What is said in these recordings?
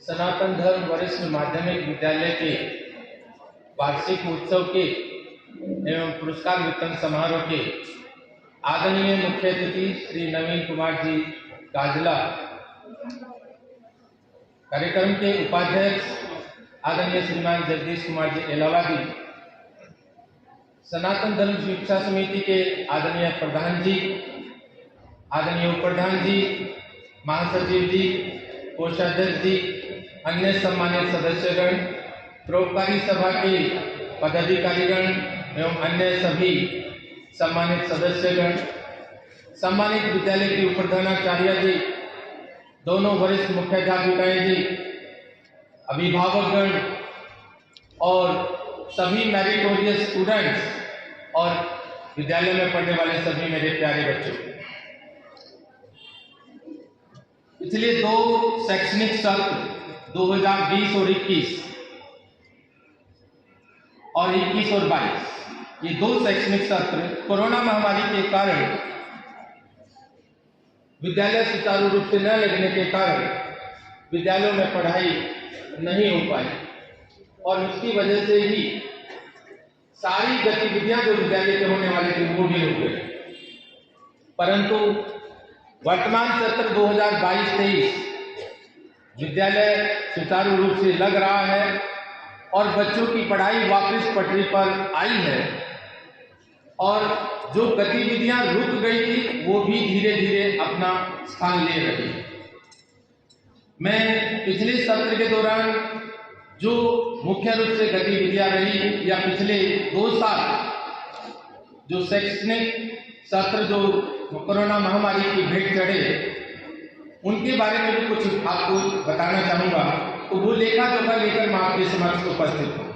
सनातन धर्म वरिष्ठ माध्यमिक विद्यालय के वार्षिक उत्सव के एवं पुरस्कार वितरण समारोह के आदरणीय मुख्य अतिथि श्री नवीन कुमार जी काजला, कार्यक्रम के उपाध्यक्ष आदरणीय श्रीमान जगदीश कुमार जी एलावादी, सनातन धर्म शिक्षा समिति के आदरणीय प्रधान जी, आदरणीय उप प्रधान जी, महासचिव जी, कोषाध्यक्ष जी, अन्य सम्मानित सदस्यगण, परोपकारी सभा के पदाधिकारीगण एवं अन्य सभी सम्मानित सदस्यगण, सम्मानित विद्यालय के उप प्रधानाचार्य जी, दोनों वरिष्ठ मुख्याध्यापिकाएं जी, अभिभावकगण और सभी मेरिटोरियस स्टूडेंट्स और विद्यालय में पढ़ने वाले सभी मेरे प्यारे बच्चों, पिछले दो शैक्षणिक सत्र 2020 और 21 और 21 और 22, ये दो शैक्षणिक सत्र कोरोना महामारी के कारण विद्यालय सुचारू रूप से न लगने के कारण विद्यालयों में पढ़ाई नहीं हो पाई और उसकी वजह से ही सारी गतिविधियां जो विद्यालय के होने वाले थे वो भी हो गए। परंतु वर्तमान सत्र 2022-23 विद्यालय सुचारू रूप से लग रहा है और बच्चों की पढ़ाई वापस पटरी पर आई है और जो गतिविधियां रुक गई थी वो भी धीरे धीरे अपना स्थान ले रही है। मैं पिछले सत्र के दौरान जो मुख्य रूप से गतिविधियां रही या पिछले 2 साल जो शैक्षणिक सत्र जो कोरोना महामारी की भेंट चढ़े उनके बारे में भी कुछ आपको बताना चाहूंगा, तो वो लेखा जोखा लेकर मैं आपके समक्ष उपस्थित हूँ।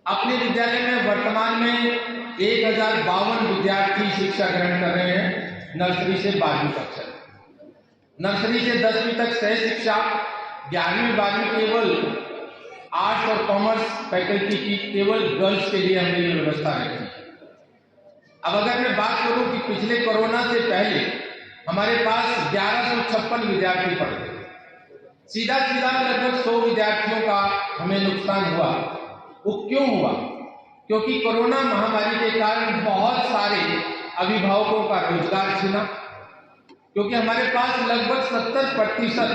अपने विद्यालय में वर्तमान में 1052 विद्यार्थी शिक्षा ग्रहण कर रहे हैं, नर्सरी से 12वीं कक्षा। नर्सरी से 10वीं तक सह शिक्षा, 11वीं 12वीं केवल आर्ट्स और कॉमर्स फैकल्टी की केवल गर्ल्स के लिए हमने ये व्यवस्था रखी। अब अगर मैं बात करूं कि पिछले कोरोना से पहले हमारे पास 1156 विद्यार्थी पढ़ते, सीधा लगभग 100 विद्यार्थियों का हमें नुकसान हुआ। वो क्यों हुआ? क्योंकि कोरोना महामारी के कारण बहुत सारे अभिभावकों का रोजगार छिना, क्योंकि हमारे पास लगभग 70%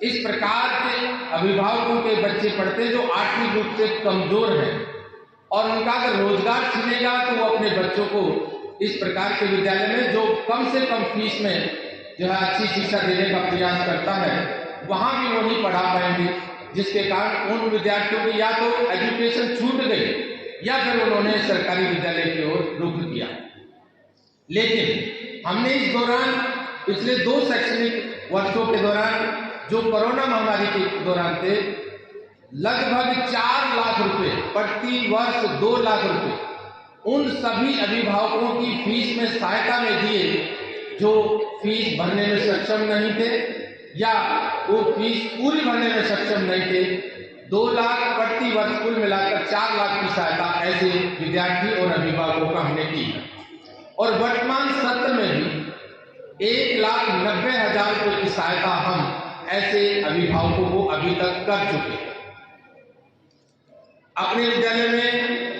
इस प्रकार के अभिभावकों के बच्चे पढ़ते जो आर्थिक रूप से कमजोर हैं और उनका अगर रोजगार छिनेगा तो वो अपने बच्चों को इस प्रकार के विद्यालय में जो कम से कम फीस में जो है अच्छी शिक्षा देने का प्रयास करता है वहां भी वो नहीं पढ़ा पाएंगे, जिसके कारण उन विद्यार्थियों की या तो एजुकेशन छूट गई या फिर उन्होंने सरकारी विद्यालय की ओर रुख किया। लेकिन हमने इस दौरान पिछले 2 शैक्षणिक वर्षों के दौरान जो कोरोना महामारी के दौरान थे, लगभग 4 लाख रुपए प्रति वर्ष 2 लाख रुपए उन सभी अभिभावकों की फीस में सहायता में दिए जो फीस भरने में सक्षम नहीं थे या वो फीस पूरी भरने में सक्षम नहीं थे। 2 लाख प्रति वर्ष कुल मिलाकर 4 लाख की सहायता ऐसे विद्यार्थी और अभिभावकों का हमने की और वर्तमान सत्र में भी 1,90,000 रुपए की सहायता हम ऐसे अभिभावकों को अभी तक कर चुके हैं। अपने विद्यालय में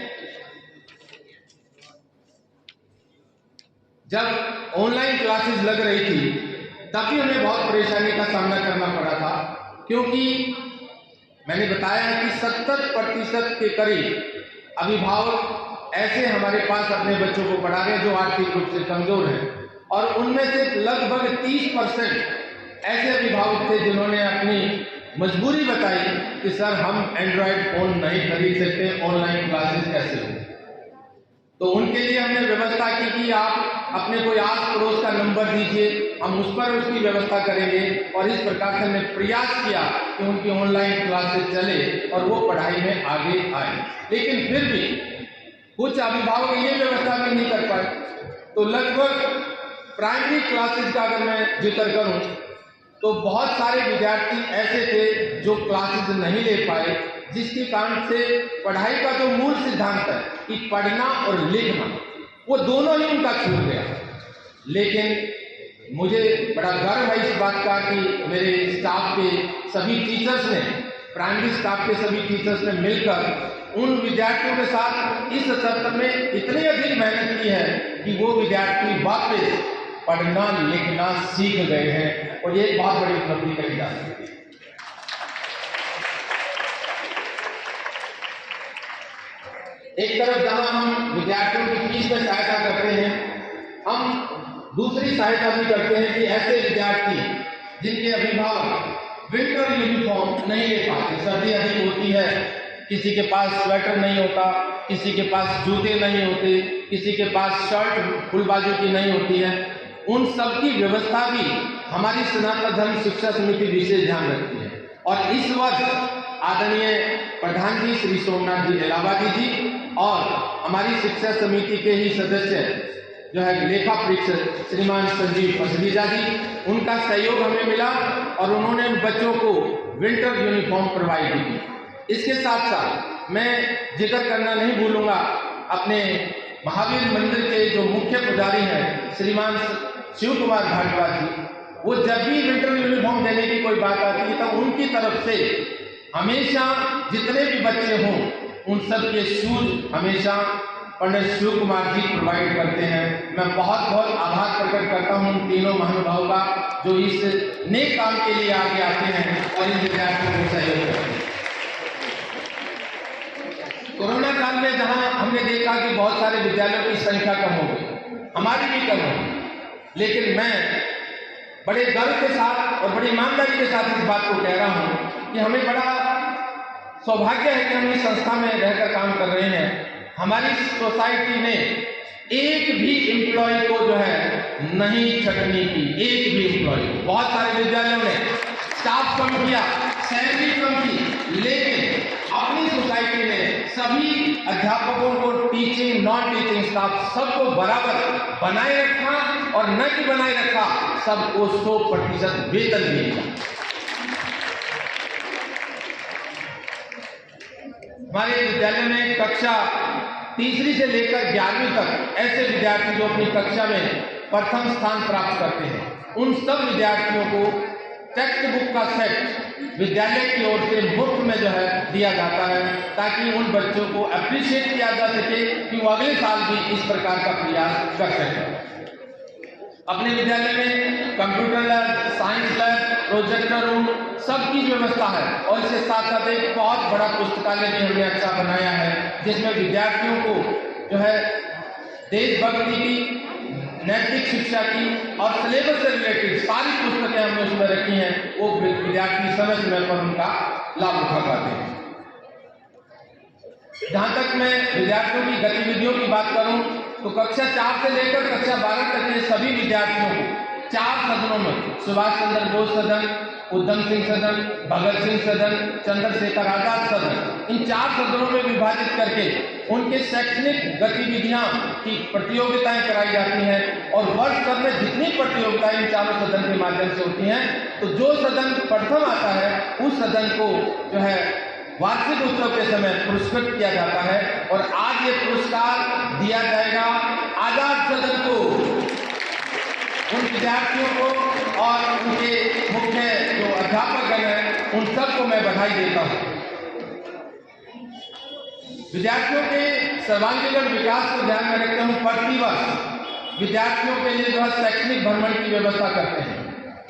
जब ऑनलाइन क्लासेस लग रही थी तभी हमें बहुत परेशानी का सामना करना पड़ा था, क्योंकि मैंने बताया कि 70% के करीब अभिभावक ऐसे हमारे पास अपने बच्चों को पढ़ा रहे हैं जो आर्थिक रूप से कमजोर हैं और उनमें से लगभग 30% ऐसे अभिभावक थे जिन्होंने अपनी मजबूरी बताई कि सर हम एंड्रॉयड फोन नहीं खरीद सकते, ऑनलाइन क्लासेस कैसे हो। तो उनके लिए हमने व्यवस्था की कि आप अपने कोई आस पड़ोस का नंबर दीजिए, हम उस पर उसकी व्यवस्था करेंगे और इस प्रकार से हमने प्रयास किया कि उनकी ऑनलाइन क्लासेस चले और वो पढ़ाई में आगे आए। लेकिन फिर भी कुछ अभिभावक ये व्यवस्था भी नहीं कर पाए। तो लगभग प्राइमरी क्लासेस का अगर मैं जिक्र करूं तो बहुत सारे विद्यार्थी ऐसे थे जो क्लासेस नहीं ले पाए, जिसके कारण से पढ़ाई का जो मूल सिद्धांत है कि पढ़ना और लिखना वो दोनों ही उनका छूट गया। लेकिन मुझे बड़ा गर्व है इस बात का कि मेरे स्टाफ के सभी टीचर्स ने, प्राइमरी स्टाफ के सभी टीचर्स ने मिलकर उन विद्यार्थियों के साथ इस सत्र में इतनी अधिक मेहनत की है कि वो विद्यार्थी वापस पढ़ना लिखना सीख गए हैं, और ये बहुत बड़ी उपलब्धि कही जा सकती है। एक तरफ जहां हम विद्यार्थियों की फीस में सहायता करते हैं, हम दूसरी सहायता भी करते हैं कि ऐसे विद्यार्थी जिनके अभिभावक विंटर यूनिफॉर्म नहीं ले पाते, सर्दी अधिक होती है, किसी के पास स्वेटर नहीं होता, किसी के पास जूते नहीं होते, किसी के पास शर्ट फुल बाजू की नहीं होती है, उन सब की व्यवस्था भी हमारी सनातन धर्म शिक्षा समिति विशेष ध्यान रखती है। और इस वर्ष आदरणीय प्रधान जी श्री सोमनाथ जी इलाहाबादी जी और हमारी शिक्षा समिति के ही सदस्य जो है लेखा परीक्षक श्रीमान संजीव पसरीजा जी, उनका सहयोग हमें मिला और उन्होंने बच्चों को विंटर यूनिफॉर्म प्रोवाइड की। इसके साथ साथ मैं जिक्र करना नहीं भूलूंगा अपने महावीर मंदिर के जो मुख्य पुजारी हैं श्रीमान शिव कुमार भारद्वाज जी, वो जब भी विंटर यूनिफॉर्म देने की कोई बात आती है तो उनकी तरफ से हमेशा जितने भी बच्चे हों उन सब के शूज हमेशा पंडित शिव कुमार जी प्रोवाइड करते हैं। मैं बहुत बहुत आभार प्रकट करता हूं उन तीनों महानुभावों का जो इस नेक काम के लिए आगे आते हैं और इन विद्यार्थियों को सहयोग करते हैं। कोरोना काल में जहां हमने देखा कि बहुत सारे विद्यालयों की संख्या कम हो गई, हमारी भी कम हो गई, लेकिन मैं बड़े गर्व के साथ और बड़ी ईमानदारी के साथ इस बात को कह रहा हूं कि हमें बड़ा सौभाग्य है कि हम इस संस्था में रहकर काम कर रहे हैं। हमारी सोसाइटी ने एक भी एम्प्लॉय को जो है नहीं छटनी की, एक भी एम्प्लॉय। बहुत सारे विद्यालयों ने स्टाफ कम किया, सैलरी कम की, लेकिन अपनी सोसाइटी ने सभी अध्यापकों को, टीचिंग नॉन टीचिंग स्टाफ सबको बराबर बनाए रखा और न कि बनाए रखा, सबको 100% वेतन दिया। हमारे विद्यालय में कक्षा तीसरी से लेकर 11वीं तक ऐसे विद्यार्थी जो अपनी कक्षा में प्रथम स्थान प्राप्त करते हैं, उन सब विद्यार्थियों को टेक्स्ट बुक का सेट विद्यालय की ओर से मुफ्त में जो है दिया जाता है, ताकि उन बच्चों को अप्रिशिएट किया जा सके कि वो अगले साल भी इस प्रकार का प्रयास कर सकें। अपने विद्यालय में computer lab, science lab, projector room सबकी व्यवस्था है और इसके साथ साथ एक बहुत बड़ा पुस्तकालय भी हमने अच्छा बनाया है, जिसमें विद्यार्थियों को जो है देशभक्ति की, नैतिक शिक्षा की और सिलेबस से रिलेटेड सारी पुस्तकें हमने उसमें रखी हैं। वो विद्यार्थी समय समय पर उनका लाभ उठा पाते हैं। जहां तक मैं विद्यार्थियों की गतिविधियों की बात करूं तो कक्षा 4 से लेकर कक्षा 12 तक के सभी विद्यार्थियों को 4 सदनों में, सुभाष चंद्र बोस सदन, उधम सिंह सदन, भगत सिंह सदन, चंद्रशेखर आजाद सदन, इन 4 सदनों में विभाजित करके उनके शैक्षणिक गतिविधियां की प्रतियोगिताएं कराई जाती हैं और वर्ष भर में जितनी प्रतियोगिताएं इन चारों सदन के माध्यम से होती हैं, तो जो सदन प्रथम आता है उस सदन को जो है वार्षिक उत्सव के समय पुरस्कृत किया जाता है। और आज ये पुरस्कार दिया जाएगा आजाद सदन को, उन विद्यार्थियों को और उनके मुख्य जो अध्यापकगण हैं उन सबको मैं बधाई देता हूं। विद्यार्थियों के सर्वांगीण विकास को ध्यान में रखते हुए प्रतिवर्ष विद्यार्थियों के लिए जो है शैक्षणिक भ्रमण की व्यवस्था करते हैं।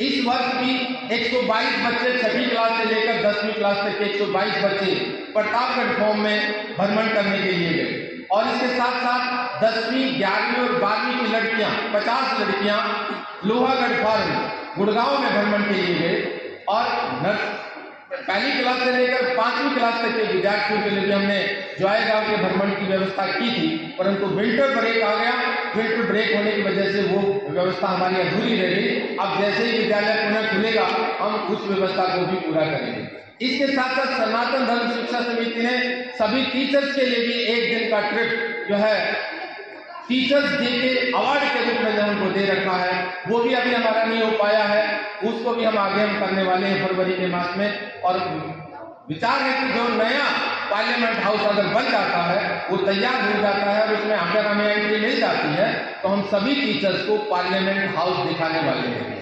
इस वर्ष भी 122 बच्चे 6वीं क्लास से लेकर 10वीं क्लास तक के 122 बच्चे प्रतापगढ़ फॉर्म में भ्रमण करने के लिए गए और इसके साथ साथ 10वीं, 11वीं और 12वीं की लड़कियां 50 लड़कियां लोहागढ़ फॉर्म गुड़गांव में भ्रमण के लिए गए और पहली क्लास से लेकर 5वीं क्लास तक के विद्यार्थियों के लिए हमने जॉयगांव के भ्रमण की व्यवस्था की थी, परंतु विंटर ब्रेक आ गया। विंटर ब्रेक होने की वजह से वो व्यवस्था हमारी अधूरी रह गई। अब जैसे ही विद्यालय पुनः खुलेगा हम उस व्यवस्था को भी पूरा करेंगे। इसके साथ साथ सनातन धर्म शिक्षा समिति ने सभी टीचर्स के लिए भी एक दिन का ट्रिप जो है टीचर्स डे के अवार्ड के रूप में उनको दे रखा है। वो भी अभी हमारा नहीं हो पाया है, उसको भी हम आगे करने वाले हैं फरवरी के मास में। और विचार है कि जो नया पार्लियामेंट हाउस अगर बन जाता है, वो तैयार हो जाता है और उसमें अगर हमें एंट्री मिल जाती है तो हम सभी टीचर्स को पार्लियामेंट हाउस दिखाने वाले हैं।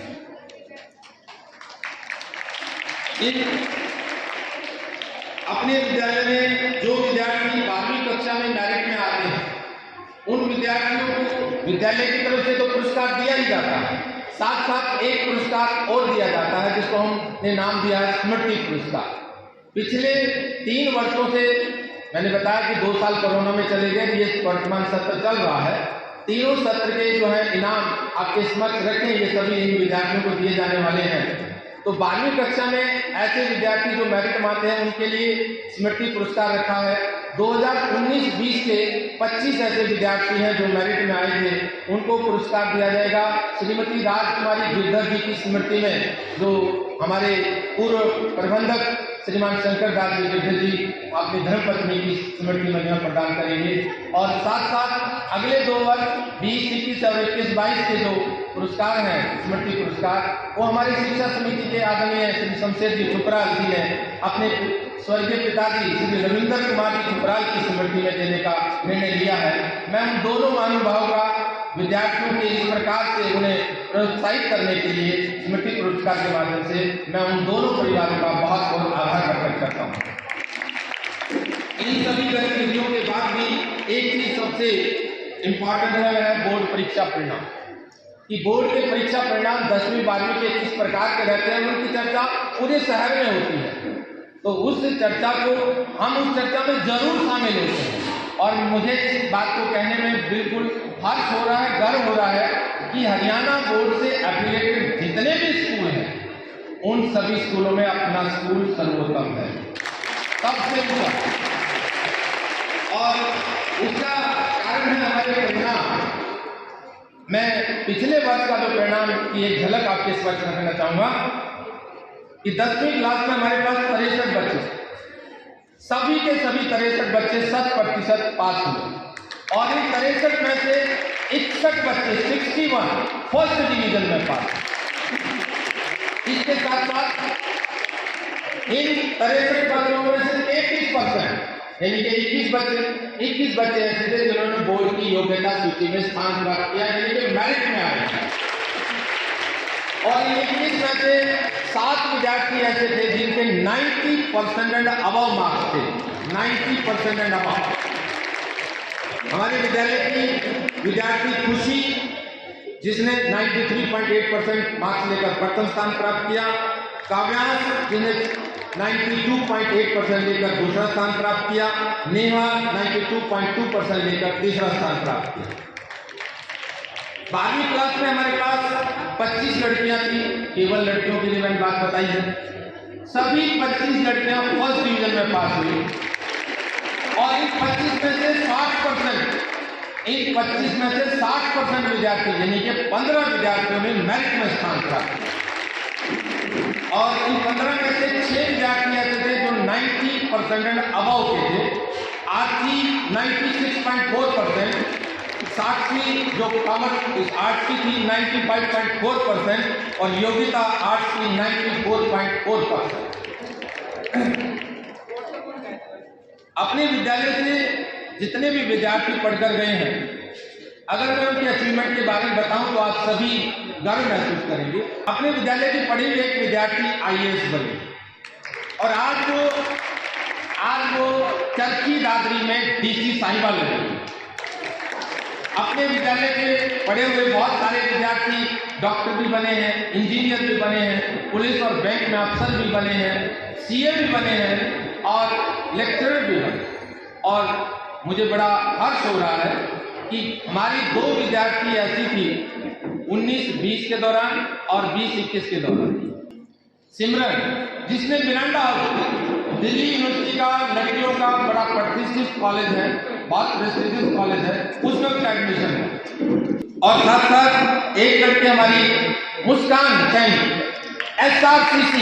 अपने विद्यालय में जो विद्यार्थी 12वीं कक्षा में मेरिट में आते हैं, उन विद्यार्थियों को विद्यालय की तरफ से तो पुरस्कार दिया ही जाता है, साथ साथ एक पुरस्कार और दिया जाता है जिसको हमने नाम दिया है स्मृति पुरस्कार। पिछले 3 वर्षों से मैंने बताया कि 2 साल कोरोना में चले गए, ये वर्तमान सत्र चल रहा है। तीनों सत्र के जो है इनाम आपके समक्ष रखें, ये सभी इन विद्यार्थियों को दिए जाने वाले हैं। तो 12वीं कक्षा में ऐसे विद्यार्थी जो मेरिट में आते हैं उनके लिए स्मृति पुरस्कार रखा है। 2019-20 के 25 ऐसे विद्यार्थी हैं जो मेरिट में आए थे, उनको पुरस्कार दिया जाएगा। श्रीमती राजकुमारी गिरधर जी की स्मृति में जो हमारे पूर्व प्रबंधक श्रीमान शंकर दास जी गिरधर जी अपनी धर्मपत्नी की स्मृति में प्रदान करेंगे। और साथ साथ अगले 2 वर्ष 20-21 और 21-22 के जो पुरस्कार हैं स्मृति पुरस्कार, वो हमारी शिक्षा समिति के आदरणीय श्री शमशेर जी ठुकराल जी ने अपने स्वर्गीय पिताजी श्री रविंद्र कुमार जी ठुकराल की स्मृति में देने का निर्णय लिया है। मैं उन दोनों महानुभावों का विद्यार्थियों के इस प्रकार से उन्हें प्रोत्साहित करने के लिए स्मृति पुरस्कार के माध्यम से मैं उन दोनों परिवारों का बहुत बहुत आभार प्रकट करता हूँ। इन सभी गतिविधियों के बाद भी एक चीज सबसे इम्पोर्टेंट है, वह है बोर्ड परीक्षा परिणाम। कि बोर्ड के परीक्षा परिणाम 10वीं 12वीं के किस प्रकार के रहते हैं, उनकी चर्चा पूरे शहर में होती है। तो उस चर्चा को हम उस चर्चा में जरूर शामिल होते हैं। और मुझे इस बात को कहने में बिल्कुल हर्ष हो रहा है, गर्व हो रहा है कि हरियाणा बोर्ड से एफिलिएटेड जितने भी स्कूल हैं, उन सभी स्कूलों में अपना स्कूल सर्वोत्तम है, सबसे ऊपर। और उसका कारण है हमारे परिणाम। मैं पिछले वर्ष का जो परिणाम की एक झलक आपके समक्ष रखना चाहूंगा कि 10वीं क्लास में हमारे पास 63 बच्चे, सभी के सभी 63 बच्चे 100% पास हुए। और इन 63 में से 61 बच्चे 61 फर्स्ट डिवीजन में पास। इसके साथ साथ इन 63 बच्चों में से 31% यानी कि 21 बच्चे ऐसे थे जिन्होंने बोर्ड की योग्यता सूची में स्थान प्राप्त किया, यानी कि मेरिट में आए। और 21 में से 7 विद्यार्थी ऐसे थे जिनके 90% एंड अबव मार्क्स थे, 90% एंड अबव। हमारे विद्यालय की विद्यार्थी खुशी, जिसने 93.8% मार्क्स लेकर प्रथम स्थान प्राप्त किया, काव्यांश जिसने 92.8% लेकर दूसरा स्थान प्राप्त किया, नेहा 92.2% लेकर तीसरा स्थान प्राप्त किया। 12वीं क्लास में हमारे पास 25 लड़कियां थी, केवल लड़कियों के लिए मैंने बात बताई है। सभी 25 लड़कियां फर्स्ट डिवीजन में पास हुई। और इन 25 में से 60% विद्यार्थी यानी कि 15 विद्यार्थियों ने मेरिट में स्थान प्राप्त किया। और इन 15 में से 6 विद्यार्थी ऐसे थे जो 90% एंड अबव के थे। आरती 96.4%, साक्षी जो कॉमर्स आर्ट्स की थी 95.4% और योगिता आर्ट्स की 94.4%। अपने विद्यालय से जितने भी विद्यार्थी पढ़कर गए हैं, अगर मैं उनके अचीवमेंट के बारे में बताऊं तो आप सभी गर्व महसूस करेंगे। अपने विद्यालय की पढ़ी हुई एक विद्यार्थी IAS बनी और आज वो चरखी दादरी में DC साहिबा लगी। अपने विद्यालय के पढ़े हुए बहुत सारे विद्यार्थी डॉक्टर भी बने हैं, इंजीनियर भी बने हैं, पुलिस और बैंक में अफसर भी बने हैं, CA भी बने हैं और लेक्चरर भी बने। और मुझे बड़ा हर्ष हो रहा है कि हमारी 2 विद्यार्थी ऐसी थी 19-20 के दौरान और 20-21 के दौरान। सिमरन, जिसने मिरांडा हाउस, दिल्ली यूनिवर्सिटी का लड़कियों का बड़ा प्रतिष्ठित कॉलेज है, बहुत प्रेस्टिजियस कॉलेज है, उसमें उसका एडमिशन है। और साथ साथ एक लड़की हमारी Muskan Jain, SRCC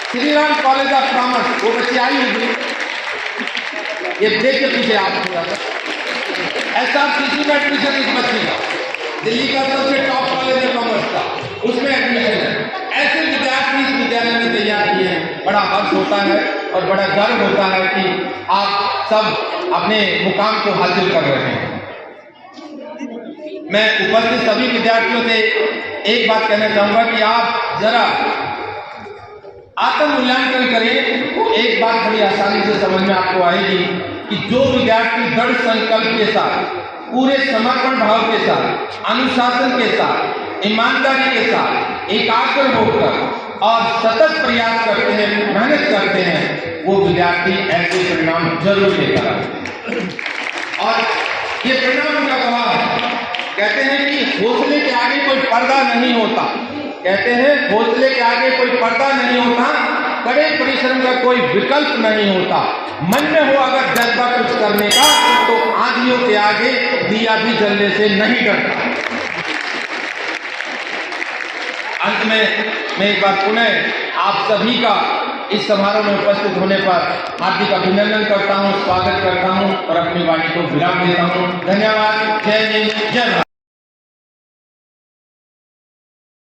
Shri Ram college of commerce, वो बच्ची आई होगी, ये देख के पीछे आप SRCC में एडमिशन इस बच्ची का, दिल्ली का सबसे टॉप कॉलेज है कॉमर्स का, उसमें एडमिशन है। ऐसे विद्यार्थी इस विद्यालय में तैयार किए हैं, बड़ा हर्ष होता है। और बड़ा गर्व होता है कि आप सब अपने मुकाम को हासिल कर रहे हैं। मैं उपस्थित सभी विद्यार्थियों से एक बात कहना चाहूंगा कि आप जरा आत्म मूल्यांकन करें तो एक बात बड़ी आसानी से समझ में आपको आएगी कि जो विद्यार्थी दृढ़ संकल्प के साथ, पूरे समर्पण भाव के साथ, अनुशासन के साथ, ईमानदारी के साथ, एकाग्र होकर और सतत प्रयास करते हैं, मेहनत करते हैं, वो विद्यार्थी ऐसे परिणाम जरूर लेकर आते हैं। और ये परिणाम उनका गवाह है। कहते हैं कि हौसले के आगे कोई पर्दा नहीं होता, कहते हैं हौसले के आगे कोई पर्दा नहीं होता, कड़े परिश्रम का कोई विकल्प नहीं होता, मन में हो अगर जज्बा कुछ करने का तो आंधियों के आगे दिया भी जलने से नहीं डरता। अंत में मैं एक बार पुनः आप सभी का इस समारोह में उपस्थित होने पर हार्दिक अभिनंदन करता हूं, स्वागत करता हूं और अपनी वाणी को विराम देता हूं। धन्यवाद। जय हिंद, जय भारत।